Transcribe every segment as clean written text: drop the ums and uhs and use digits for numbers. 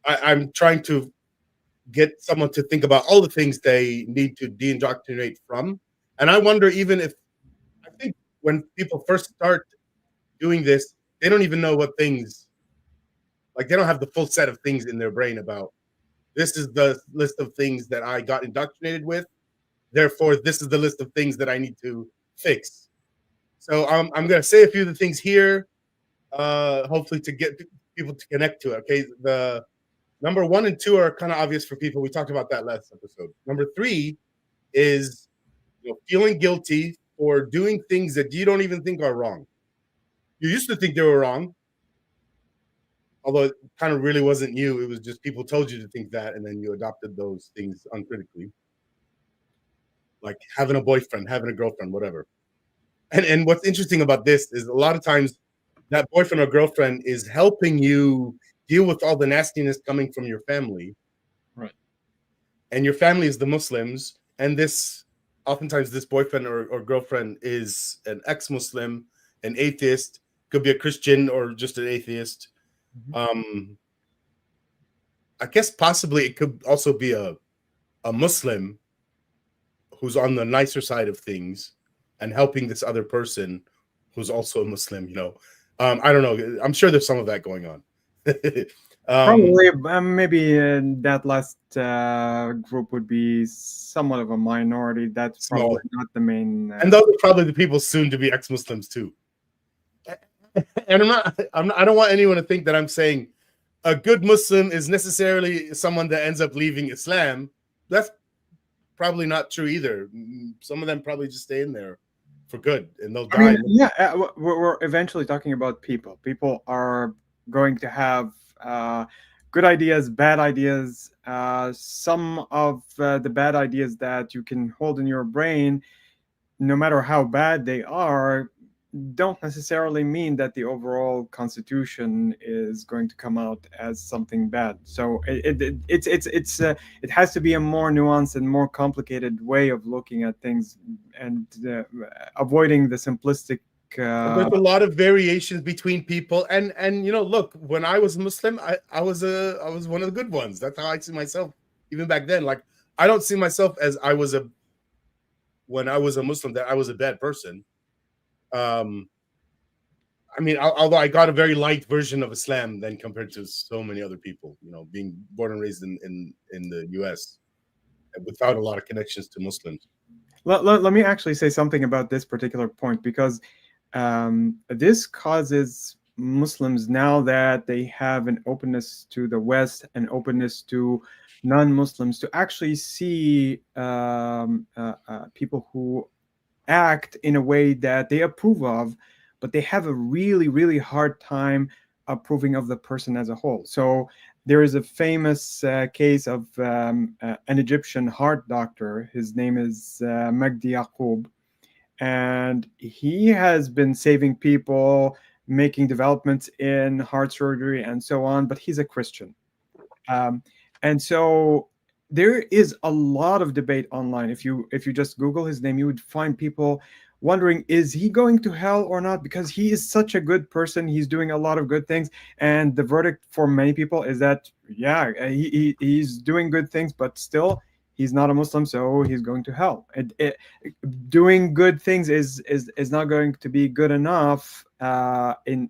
I'm trying to get someone to think about all the things they need to de-indoctrinate from. And I wonder even if I think when people first start doing this, they don't even know what things like they don't have the full set of things in their brain about this is the list of things that I got indoctrinated with. Therefore, this is the list of things that I need to fix. So I'm going to say a few of the things here, hopefully to get people to connect to it. Okay, the number 1 and 2 are kind of obvious for people. We talked about that last episode. Number 3 is feeling guilty for doing things that you don't even think are wrong. You used to think they were wrong, although it kind of really wasn't you. It was just people told you to think that, and then you adopted those things uncritically, like having a boyfriend, having a girlfriend, whatever. And what's interesting about this is a lot of times that boyfriend or girlfriend is helping you deal with all the nastiness coming from your family. Right. And your family is the Muslims, and this oftentimes this boyfriend or girlfriend is an ex-Muslim, an atheist, could be a Christian or just an atheist. I guess possibly it could also be a Muslim who's on the nicer side of things and helping this other person who's also a Muslim, I don't know. I'm sure there's some of that going on. Probably, maybe that last group would be somewhat of a minority. That's Small. probably not the main. And those are probably the people soon to be ex-Muslims too. And I don't want anyone to think that I'm saying a good Muslim is necessarily someone that ends up leaving Islam. That's probably not true either. Some of them probably just stay in there for good and they'll die. We're eventually talking about people. People are going to have good ideas, bad ideas. Some of the bad ideas that you can hold in your brain, no matter how bad they are, don't necessarily mean that the overall constitution is going to come out as something bad. So it has to be a more nuanced and more complicated way of looking at things, and avoiding the simplistic. There's a lot of variations between people, and look, when I was Muslim, I was one of the good ones. That's how I see myself, even back then. Like I don't see myself as when I was a Muslim that I was a bad person. I mean, although I got a very light version of Islam then compared to so many other people, being born and raised in the U.S. without a lot of connections to Muslims. Let me actually say something about this particular point, because this causes Muslims, now that they have an openness to the West and openness to non-Muslims, to actually see people who act in a way that they approve of, but they have a really, really hard time approving of the person as a whole. So there is a famous case of an Egyptian heart doctor. His name is Magdi Yaqub, and he has been saving people, making developments in heart surgery and so on, but he's a Christian. And so there is a lot of debate online. If you just Google his name, you would find people wondering, is he going to hell or not? Because he is such a good person. He's doing a lot of good things. And the verdict for many people is that, yeah, he's doing good things, but still he's not a Muslim, so he's going to hell. Doing good things is not going to be good enough at the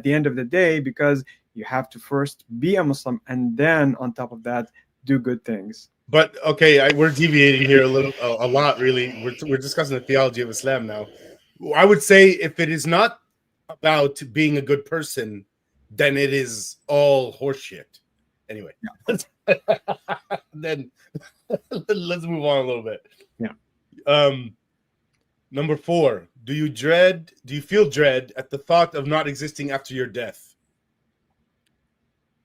end of the day, because you have to first be a Muslim, and then on top of that, do good things. But okay, we're deviating here a lot. Really, we're discussing the theology of Islam now. I would say if it is not about being a good person, then it is all horseshit. Anyway, then let's move on a little bit. Yeah. Number 4, do you feel dread at the thought of not existing after your death?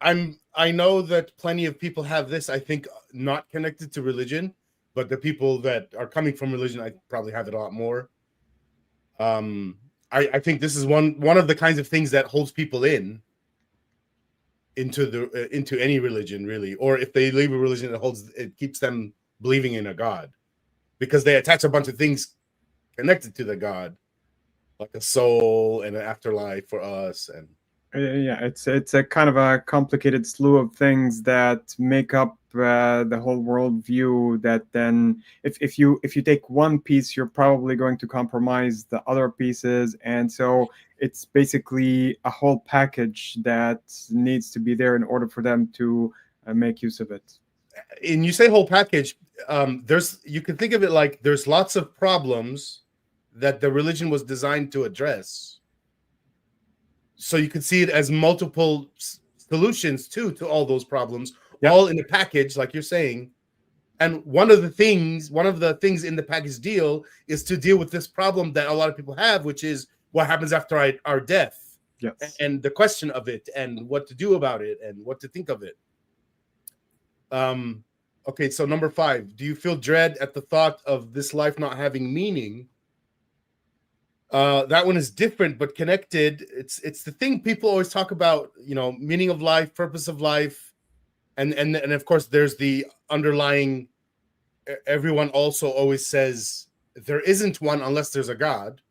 I know that plenty of people have this, I think not connected to religion, but the people that are coming from religion, I probably have it a lot more. I think this is one of the kinds of things that holds people into any religion, really, or if they leave a religion, it keeps them believing in a God, because they attach a bunch of things connected to the God, like a soul and an afterlife for us, and Yeah, it's a kind of a complicated slew of things that make up the whole worldview. That then, if you take one piece, you're probably going to compromise the other pieces, and so it's basically a whole package that needs to be there in order for them to make use of it. And you say whole package, there's, you can think of it like there's lots of problems that the religion was designed to address. So you can see it as multiple solutions to all those problems, Yep. all in a package, like you're saying. And one of the things in the package deal is to deal with this problem that a lot of people have, which is what happens after our death, Yes. and the question of it, and what to do about it, and what to think of it. Okay, so number 5, do you feel dread at the thought of this life not having meaning? That one is different but connected. It's the thing people always talk about, meaning of life, purpose of life, and of course there's the underlying, everyone also always says there isn't one unless there's a God.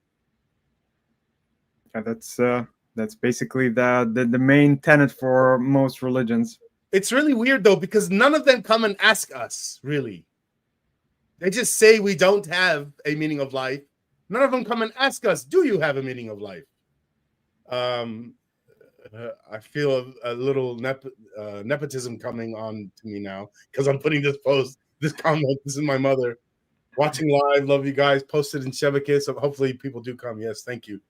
Yeah, that's basically the main tenet for most religions. It's really weird though, because none of them come and ask us, really. They just say we don't have a meaning of life. None of them come and ask us, do you have a meaning of life? I feel a little nepotism coming on to me now, because I'm putting this comment. This is my mother watching live. Love you guys. Posted in Shabakeh, so hopefully people do come. Yes, thank you.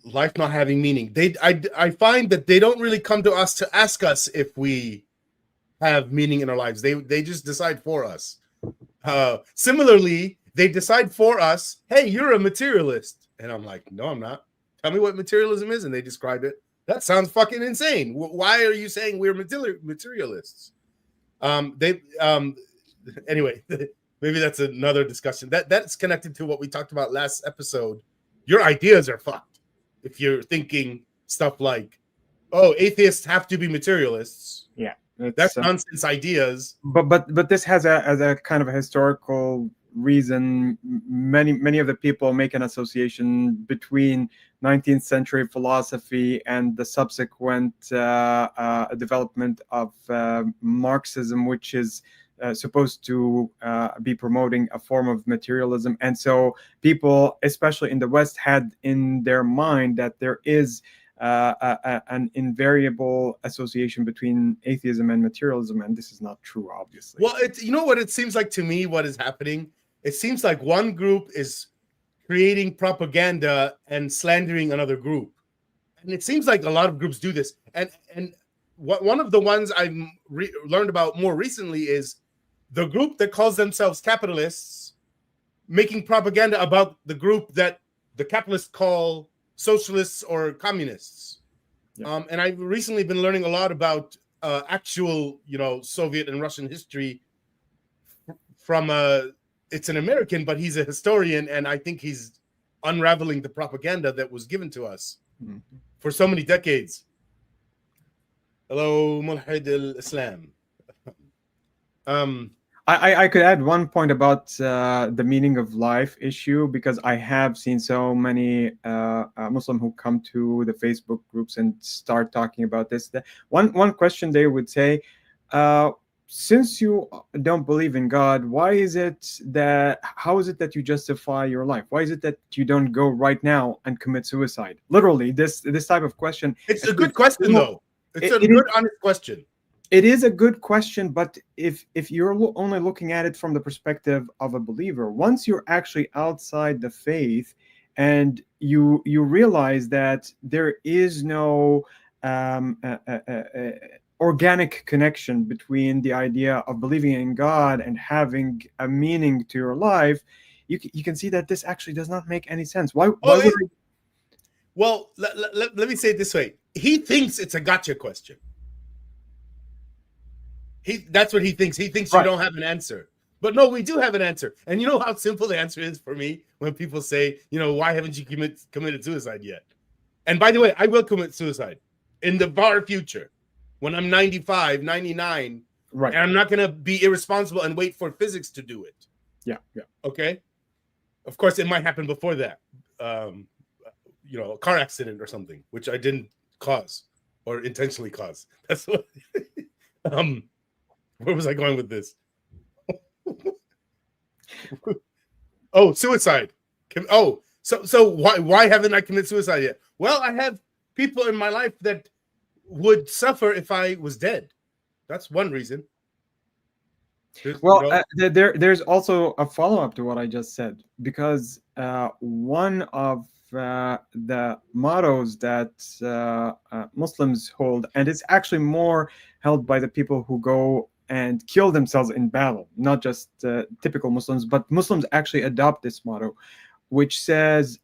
Life not having meaning. I find that they don't really come to us to ask us if we have meaning in our lives. They just decide for us. Similarly, they decide for us, hey, you're a materialist. And I'm like, no, I'm not. Tell me what materialism is. And they describe it. That sounds fucking insane. Why are you saying we're materialists? Anyway, maybe that's another discussion. That's connected to what we talked about last episode. Your ideas are fucked if you're thinking stuff like, oh, atheists have to be materialists. Yeah, that's nonsense ideas. But this has a kind of a historical reason. Many of the people make an association between 19th century philosophy and the subsequent development of Marxism, which is supposed to be promoting a form of materialism. And so people, especially in the West, had in their mind that there is an invariable association between atheism and materialism, and this is not true, obviously. Well, you know what it seems like to me, what is happening? It seems like one group is creating propaganda and slandering another group. And it seems like a lot of groups do this. And one of the ones I've learned about more recently is the group that calls themselves capitalists making propaganda about the group that the capitalists call socialists or communists. Yeah. And I've recently been learning a lot about actual, Soviet and Russian history from it's an American, but he's a historian, and I think he's unraveling the propaganda that was given to us for so many decades. Hello, Mulhid al-Islam. I could add one point about the meaning of life issue, because I have seen so many Muslim who come to the Facebook groups and start talking about this. One question they would say, since you don't believe in God, how is it that you justify your life? Why is it that you don't go right now and commit suicide? Literally, this type of question. It's a good question, though. It's a good, honest question. It is a good question, but if you're only looking at it from the perspective of a believer, once you're actually outside the faith and you realize that there is no organic connection between the idea of believing in God and having a meaning to your life, you can see that this actually does not make any sense. Why would I... Well, let me say it this way. He thinks it's a gotcha question. That's what he thinks. He thinks you don't have an answer. But no, we do have an answer. And you know how simple the answer is for me when people say, why haven't you committed suicide yet? And by the way, I will commit suicide in the far future when I'm 95, 99. Right. And I'm not going to be irresponsible and wait for physics to do it. Yeah. Okay? Of course, it might happen before that. Um, a car accident or something, which I didn't cause or intentionally cause. That's what. um, where was I going with this? Oh, suicide. So why haven't I committed suicide yet? Well, I have people in my life that would suffer if I was dead. That's one reason. Well, there's also a follow up to what I just said, because one of the mottos that Muslims hold, and it's actually more held by the people who go and kill themselves in battle, not just typical Muslims, but Muslims actually adopt this motto, which says,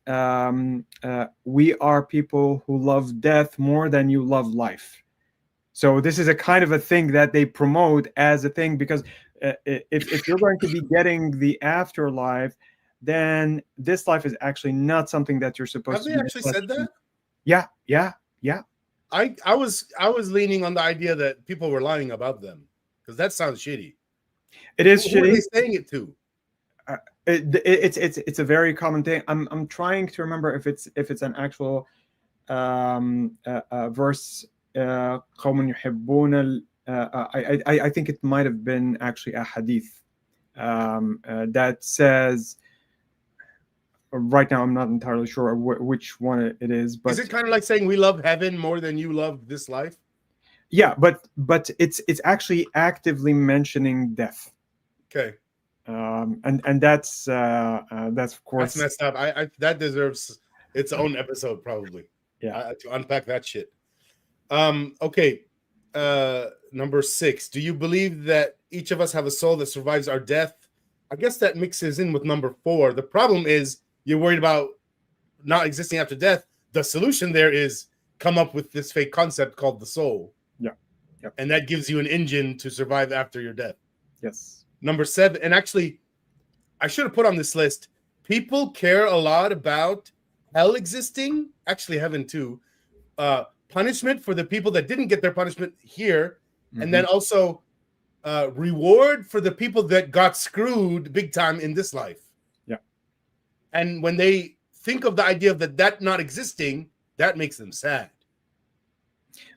"We are people who love death more than you love life." So this is a kind of a thing that they promote as a thing, because if you're going to be getting the afterlife, then this life is actually not something that you're supposed have to they be. actually said that? Yeah. I was leaning on the idea that people were lying about them, because that sounds shitty. It is Who are shitty. they saying it to? It's a very common thing. I'm trying to remember if it's an actual verse. قوم يحبون I think it might have been actually a hadith that says. Right now, I'm not entirely sure which one it is, but Is it kind of like saying we love heaven more than you love this life? yeah, but it's actually actively mentioning death. Okay, and that's of course. that's messed up. I that deserves its own episode probably. Yeah. To unpack that shit. Okay. Number 6. Do you believe that each of us have a soul that survives our death? I guess that mixes in with number 4. The problem is you're worried about not existing after death. The solution there is come up with this fake concept called the soul. Yeah. Yep. And that gives you an engine to survive after your death. Yes. Number 7, and actually, I should have put on this list. People care a lot about hell existing, actually heaven too. Punishment for the people that didn't get their punishment here, and then also reward for the people that got screwed big time in this life. Yeah. And when they think of the idea of that not existing, that makes them sad.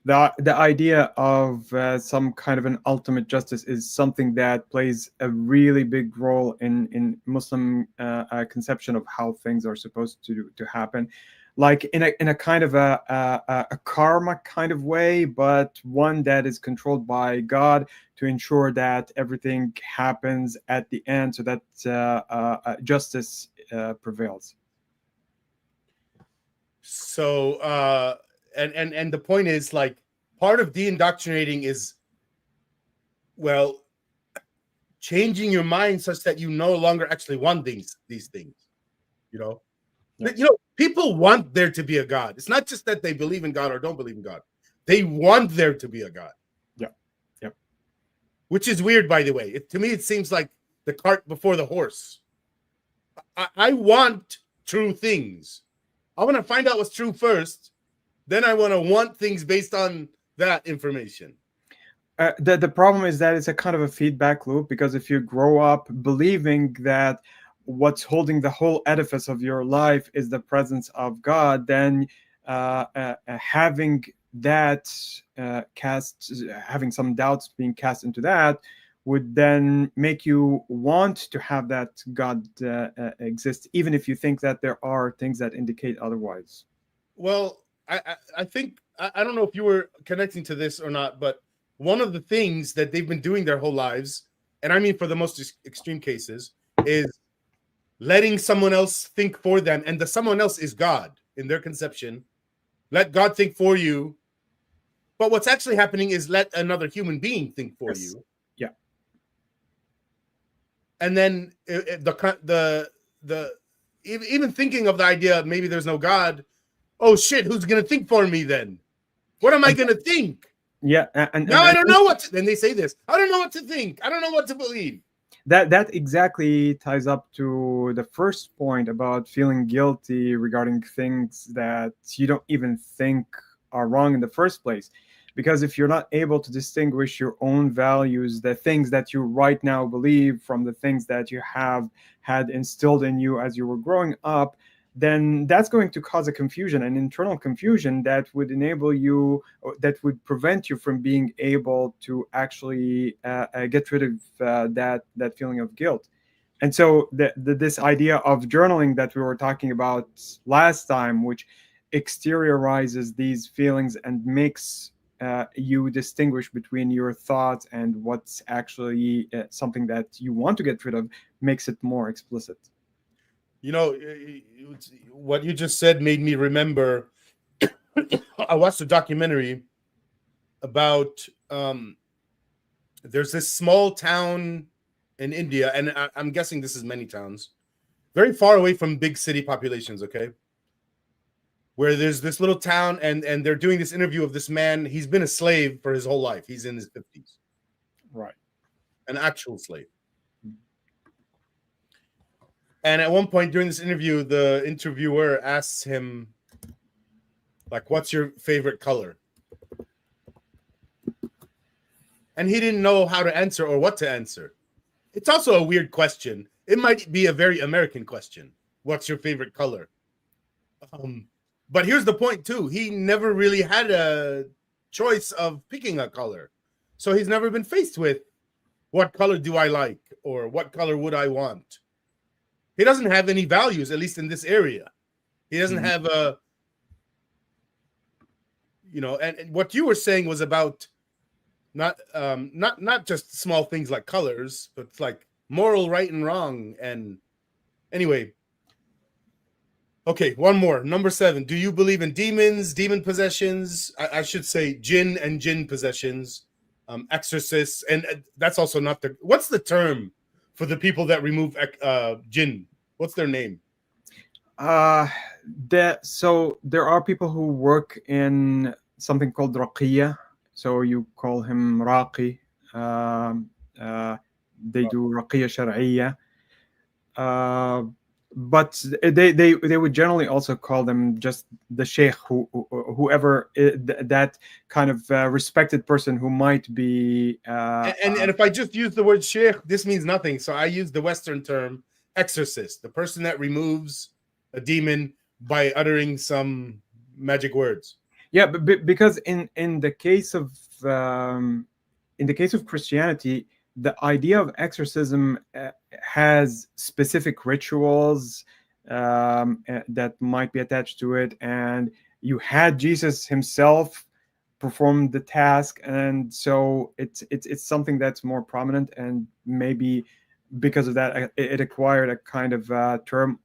The idea of some kind of an ultimate justice is something that plays a really big role in Muslim conception of how things are supposed to happen, like in a kind of a karma kind of way, but one that is controlled by God to ensure that everything happens at the end, so that justice prevails. So and the point is, like, part of de-indoctrinating is, well, changing your mind such that you no longer actually want these things. Yeah. People want there to be a God. It's not just that they believe in God or don't believe in God. They want there to be a God. Yeah. Which is weird, by the way. To me, it seems like the cart before the horse. I want true things. I want to find out what's true first. Then I want things based on that information. The problem is that it's a kind of a feedback loop, because if you grow up believing that what's holding the whole edifice of your life is the presence of God, then having that having some doubts being cast into that would then make you want to have that God exist, even if you think that there are things that indicate otherwise. Well, I think, I don't know if you were connecting to this or not, but one of the things that they've been doing their whole lives, and I mean for the most extreme cases, is letting someone else think for them, and the someone else is God in their conception. Let God think for you, but what's actually happening is let another human being think for you. Yeah. And then the even thinking of the idea of maybe there's no God. Oh shit, who's gonna think for me then? What am I gonna think? Yeah, now I don't know what to, then they say this. I don't know what to think. I don't know what to believe. That exactly ties up to the first point about feeling guilty regarding things that you don't even think are wrong in the first place. Because if you're not able to distinguish your own values, the things that you right now believe from the things that you have had instilled in you as you were growing up, then that's going to cause a confusion, an internal confusion that would enable you, that would prevent you from being able to actually get rid of that feeling of guilt. And so this idea of journaling that we were talking about last time, which exteriorizes these feelings and makes you distinguish between your thoughts and what's actually something that you want to get rid of, makes it more explicit. You know, what you just said made me remember. I watched a documentary about there's this small town in India, and I'm guessing this is many towns, very far away from big city populations. Okay, where there's this little town, and they're doing this interview of this man. He's been a slave for his whole life. He's in his 50s, Right. an actual slave. And at one point during this interview, the interviewer asks him, like, what's your favorite color? And he didn't know how to answer or what to answer. It's also a weird question. It might be a very American question. What's your favorite color? But here's the point, too. He never really had a choice of picking a color. So he's never been faced with, what color do I like? Or what color would I want? He doesn't have any values, at least in this area. He doesn't have a, you know, and what you were saying was about not just small things like colors, but like moral right and wrong. And anyway, okay, one more. Number 7. Do you believe in demons, demon possessions? I should say jinn and jinn possessions, exorcists, and that's also not the. What's the term for the people that remove jinn? What's their name? So there are people who work in something called raqiya. So you call him raqi. They do raqiya shar'iyya. But they would generally also call them just the sheikh, whoever that kind of respected person who might be. And if I just use the word sheikh, this means nothing. So I use the Western term exorcist, the person that removes a demon by uttering some magic words. Yeah, but because in the case of Christianity, the idea of exorcism has specific rituals that might be attached to it, and you had Jesus himself perform the task, and so it's something that's more prominent, and maybe because of that it acquired a kind of term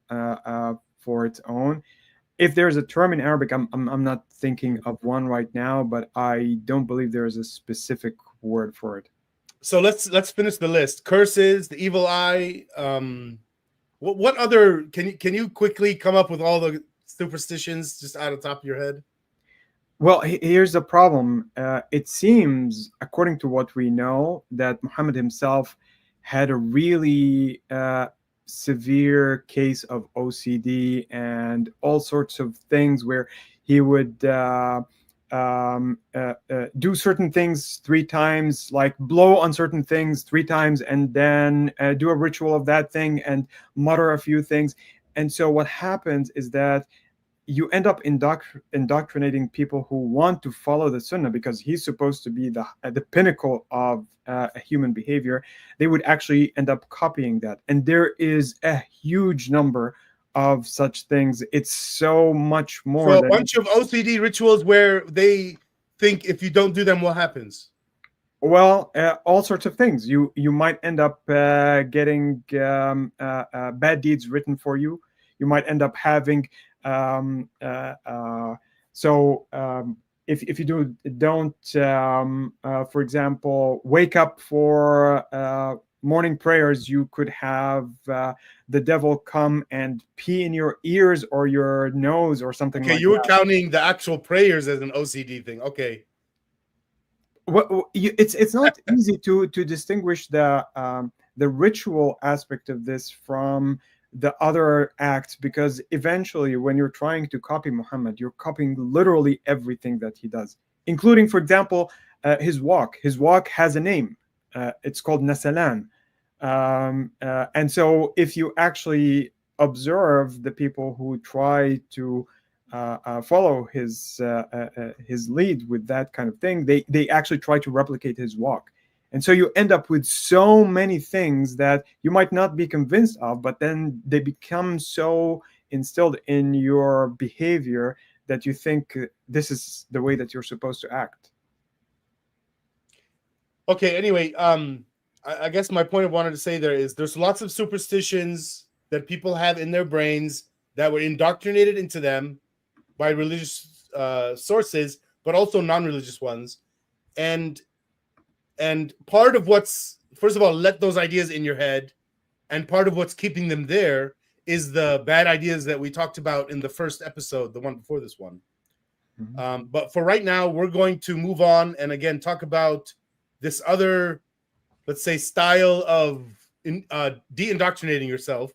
for its own. If there's a term in Arabic, I'm not thinking of one right now, but I don't believe there is a specific word for it. So let's finish the list. Curses, the evil eye. What other can you quickly come up with all the superstitions just out of the top of your head? Well, here's the problem. It seems, according to what we know, that Muhammad himself had a really severe case of OCD and all sorts of things where he would do certain things 3 times, like blow on certain things 3 times, and then do a ritual of that thing and mutter a few things. And so what happens is that you end up indoctrinating people who want to follow the sunnah, because he's supposed to be the pinnacle of a human behavior. They would actually end up copying that. And there is a huge number of such things. It's so much more. So a bunch of OCD rituals where they think if you don't do them, what happens? Well, all sorts of things. You might end up getting bad deeds written for you. You might end up having if you don't for example, wake up for morning prayers, you could have the devil come and pee in your ears or your nose or something. Okay, like you were that. counting the actual prayers as an OCD thing. Okay. It's not easy to distinguish the ritual aspect of this from the other acts, because eventually when you're trying to copy Muhammad, you're copying literally everything that he does. including, for example, his walk. His walk has a name. It's called Nasalan. And so if you actually observe the people who try to follow his lead with that kind of thing, they actually try to replicate his walk. And so you end up with so many things that you might not be convinced of, but then they become so instilled in your behavior that you think this is the way that you're supposed to act. Okay, anyway, I guess my point I wanted to say there is there's lots of superstitions that people have in their brains that were indoctrinated into them by religious sources, but also non-religious ones. And part of what's, first of all, let those ideas in your head, and part of what's keeping them there is the bad ideas that we talked about in the first episode, the one before this one. Mm-hmm. But for right now, we're going to move on and again talk about this other, let's say, style of de-indoctrinating yourself.